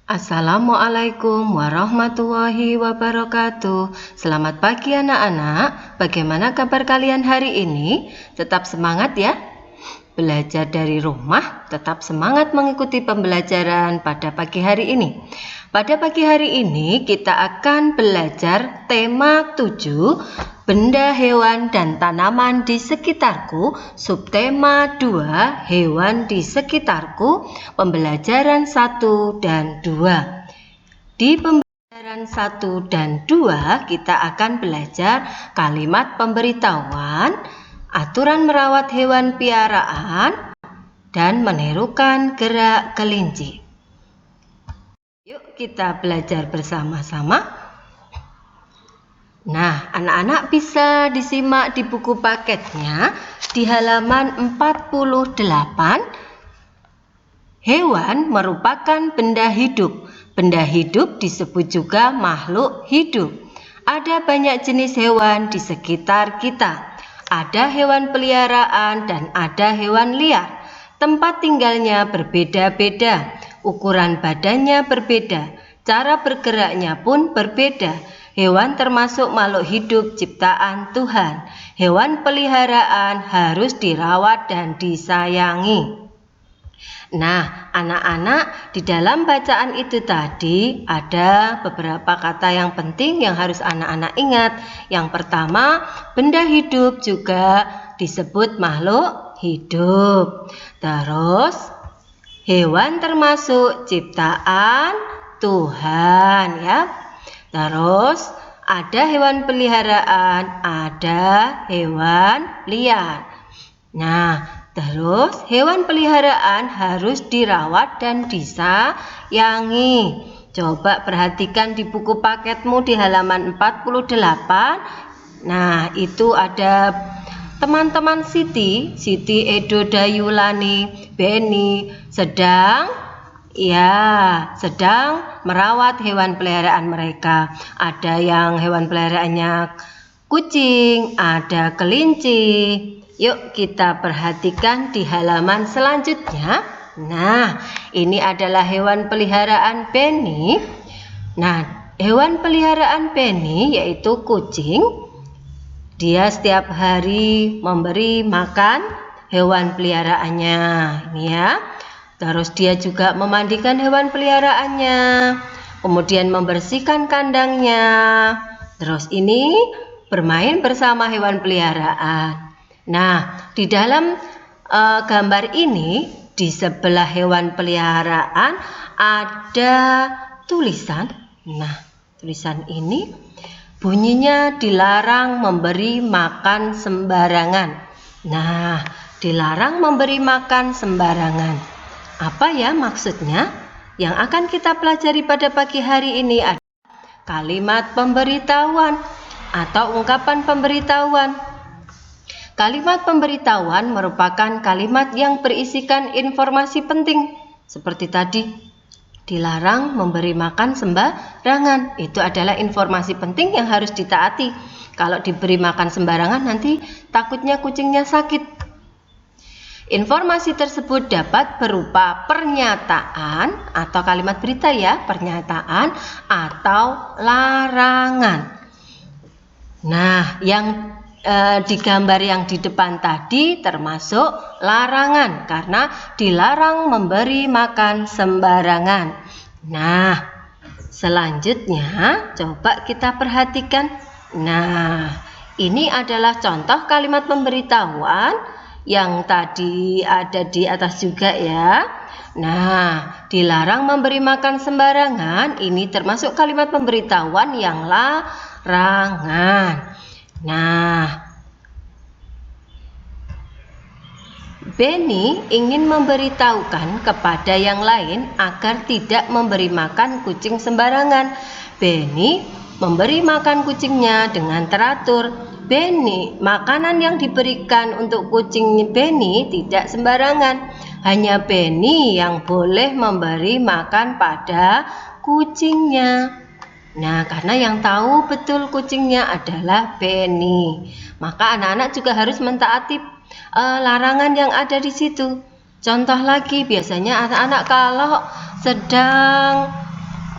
Assalamualaikum warahmatullahi wabarakatuh. Selamat pagi anak-anak. Bagaimana kabar kalian hari ini? Tetap semangat ya. Belajar dari rumah, tetap semangat mengikuti pembelajaran pada pagi hari ini. Pada pagi hari ini kita akan belajar tema 7, benda, hewan, dan tanaman di sekitarku. Subtema 2, hewan di sekitarku. Pembelajaran 1 dan 2. Di pembelajaran 1 dan 2 kita akan belajar kalimat pemberitahuan, aturan merawat hewan piaraan, dan menirukan gerak kelinci. Yuk kita belajar bersama-sama. Nah, anak-anak bisa disimak di buku paketnya di halaman 48. Hewan merupakan benda hidup. Benda hidup disebut juga makhluk hidup. Ada banyak jenis hewan di sekitar kita. Ada hewan peliharaan dan ada hewan liar. Tempat tinggalnya berbeda-beda, ukuran badannya berbeda, cara bergeraknya pun berbeda. Hewan termasuk makhluk hidup ciptaan Tuhan. Hewan peliharaan harus dirawat dan disayangi. Nah, anak-anak, di dalam bacaan itu tadi ada beberapa kata yang penting yang harus anak-anak ingat. Yang pertama, benda hidup juga disebut makhluk hidup. Terus, hewan termasuk ciptaan Tuhan ya. Terus, ada hewan peliharaan, ada hewan liar. Nah, terus hewan peliharaan harus dirawat dan disayangi. Coba perhatikan di buku paketmu di halaman 48. Nah, itu ada teman-teman Siti Edo Dayulani, Beni sedang merawat hewan peliharaan mereka. Ada yang hewan peliharaannya kucing, ada kelinci. Yuk kita perhatikan di halaman selanjutnya. Nah, ini adalah hewan peliharaan Beni. Nah, hewan peliharaan Beni yaitu kucing. Dia setiap hari memberi makan hewan peliharaannya. Ini ya. Terus dia juga memandikan hewan peliharaannya. Kemudian membersihkan kandangnya. Terus ini bermain bersama hewan peliharaan. Nah, di dalam gambar ini, di sebelah hewan peliharaan ada tulisan. Nah, tulisan ini bunyinya dilarang memberi makan sembarangan. Nah, dilarang memberi makan sembarangan. Apa ya maksudnya? Yang akan kita pelajari pada pagi hari ini adalah kalimat pemberitahuan atau ungkapan pemberitahuan. Kalimat pemberitahuan merupakan kalimat yang berisikan informasi penting. Seperti tadi, dilarang memberi makan sembarangan. Itu adalah informasi penting yang harus ditaati. Kalau diberi makan sembarangan nanti takutnya kucingnya sakit. Informasi tersebut dapat berupa pernyataan atau kalimat berita ya, pernyataan atau larangan. Nah, yang di gambar yang di depan tadi termasuk larangan karena dilarang memberi makan sembarangan. Nah, selanjutnya coba kita perhatikan. Nah, ini adalah contoh kalimat pemberitahuan yang tadi ada di atas juga ya. Nah, dilarang memberi makan sembarangan ini termasuk kalimat pemberitahuan yang larangan. Nah, Beni ingin memberitahukan kepada yang lain agar tidak memberi makan kucing sembarangan. Beni memberi makan kucingnya dengan teratur. Beni, makanan yang diberikan untuk kucing Beni tidak sembarangan. Hanya Beni yang boleh memberi makan pada kucingnya. Nah, karena yang tahu betul kucingnya adalah Beni, maka anak-anak juga harus mentaati larangan yang ada di situ. Contoh lagi, biasanya anak-anak kalau sedang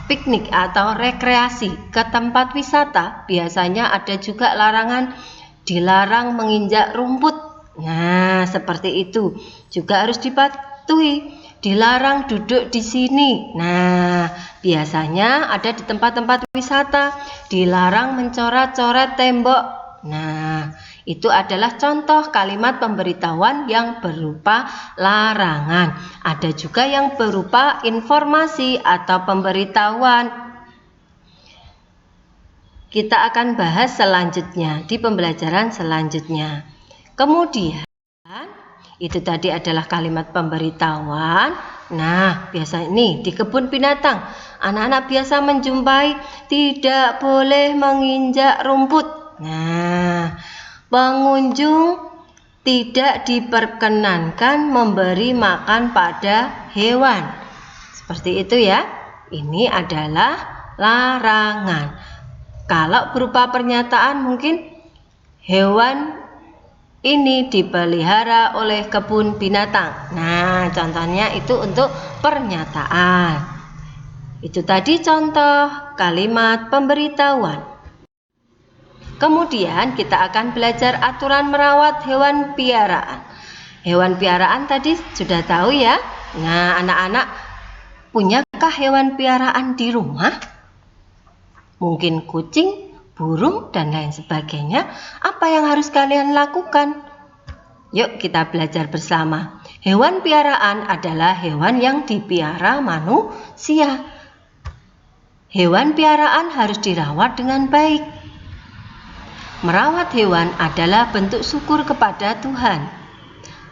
piknik atau rekreasi ke tempat wisata, biasanya ada juga larangan dilarang menginjak rumput. Nah, seperti itu juga harus dipatuhi. Dilarang duduk di sini. Nah, biasanya ada di tempat-tempat wisata, dilarang mencoret-coret tembok. Nah, itu adalah contoh kalimat pemberitahuan yang berupa larangan. Ada juga yang berupa informasi atau pemberitahuan. Kita akan bahas selanjutnya di pembelajaran selanjutnya. Kemudian itu tadi adalah kalimat pemberitahuan. Nah, biasa ini di kebun binatang, anak-anak biasa menjumpai tidak boleh menginjak rumput. Nah, pengunjung tidak diperkenankan memberi makan pada hewan. Seperti itu ya. Ini adalah larangan. Kalau berupa pernyataan mungkin hewan ini dipelihara oleh kebun binatang. Nah, contohnya itu untuk pernyataan. Itu tadi contoh kalimat pemberitahuan. Kemudian kita akan belajar aturan merawat hewan piaraan. Hewan piaraan tadi sudah tahu ya. Nah, anak-anak punyakah hewan piaraan di rumah? Mungkin kucing, burung, dan lain sebagainya. Apa yang harus kalian lakukan? Yuk kita belajar bersama. Hewan piaraan adalah hewan yang dipiara manusia. Hewan piaraan harus dirawat dengan baik. Merawat hewan adalah bentuk syukur kepada Tuhan.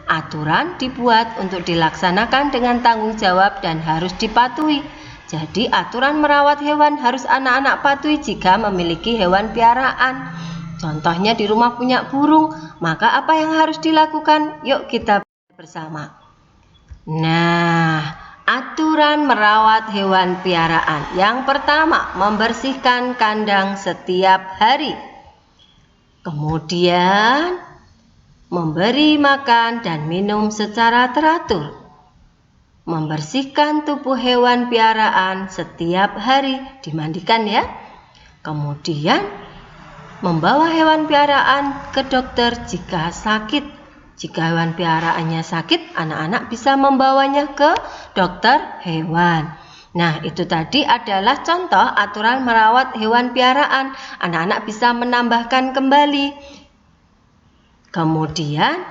Aturan dibuat untuk dilaksanakan dengan tanggung jawab dan harus dipatuhi. Jadi aturan merawat hewan harus anak-anak patuhi jika memiliki hewan piaraan. Contohnya di rumah punya burung, maka apa yang harus dilakukan? Yuk kita bersama. Nah, aturan merawat hewan piaraan. Yang pertama, membersihkan kandang setiap hari. Kemudian, memberi makan dan minum secara teratur. Membersihkan tubuh hewan piaraan setiap hari, dimandikan ya. Kemudian membawa hewan piaraan ke dokter jika sakit. Jika hewan piaraannya sakit, anak-anak bisa membawanya ke dokter hewan. Nah, itu tadi adalah contoh aturan merawat hewan piaraan. Anak-anak bisa menambahkan kembali. Kemudian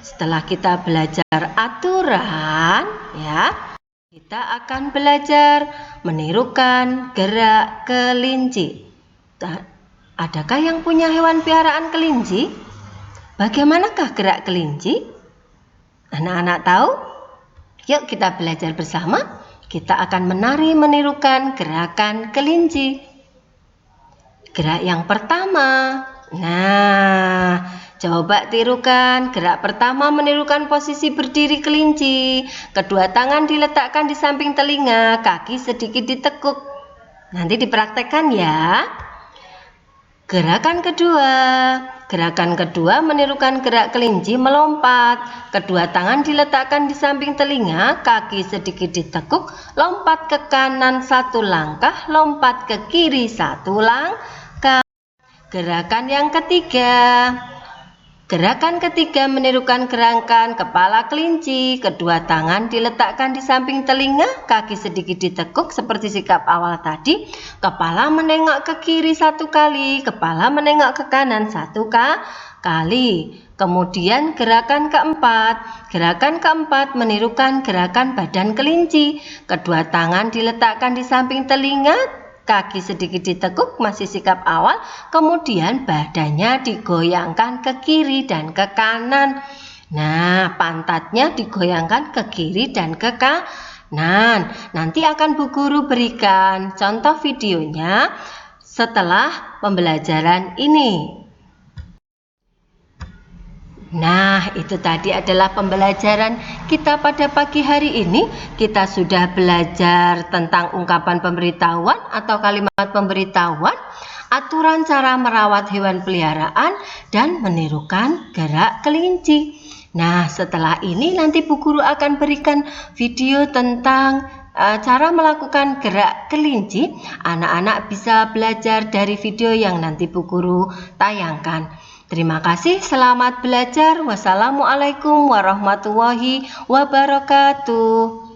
setelah kita belajar aturan, ya, kita akan belajar menirukan gerak kelinci. Adakah yang punya hewan piaraan kelinci? Bagaimanakah gerak kelinci? Anak-anak tahu? Yuk kita belajar bersama. Kita akan menari menirukan gerakan kelinci. Gerak yang pertama. Nah, coba tirukan. Gerak pertama menirukan posisi berdiri kelinci. Kedua tangan diletakkan di samping telinga, kaki sedikit ditekuk. Nanti dipraktekkan ya. Gerakan kedua. Gerakan kedua menirukan gerak kelinci melompat. Kedua tangan diletakkan di samping telinga, kaki sedikit ditekuk, lompat ke kanan satu langkah, lompat ke kiri satu langkah. Gerakan yang ketiga. Gerakan ketiga menirukan gerakan kepala kelinci. Kedua tangan diletakkan di samping telinga, kaki sedikit ditekuk seperti sikap awal tadi. Kepala menengok ke kiri satu kali, kepala menengok ke kanan satu kali. Kemudian gerakan keempat. Gerakan keempat menirukan gerakan badan kelinci. Kedua tangan diletakkan di samping telinga, kaki sedikit ditekuk, masih sikap awal, kemudian badannya digoyangkan ke kiri dan ke kanan. Nah, pantatnya digoyangkan ke kiri dan ke kanan. Nanti akan Bu Guru berikan contoh videonya setelah pembelajaran ini. Nah, itu tadi adalah pembelajaran kita pada pagi hari ini. Kita sudah belajar tentang ungkapan pemberitahuan atau kalimat pemberitahuan, aturan cara merawat hewan peliharaan, dan menirukan gerak kelinci. Nah, setelah ini nanti Bu Guru akan berikan video tentang cara melakukan gerak kelinci, anak-anak bisa belajar dari video yang nanti Bu Guru tayangkan. Terima kasih, selamat belajar. Wassalamualaikum warahmatullahi wabarakatuh.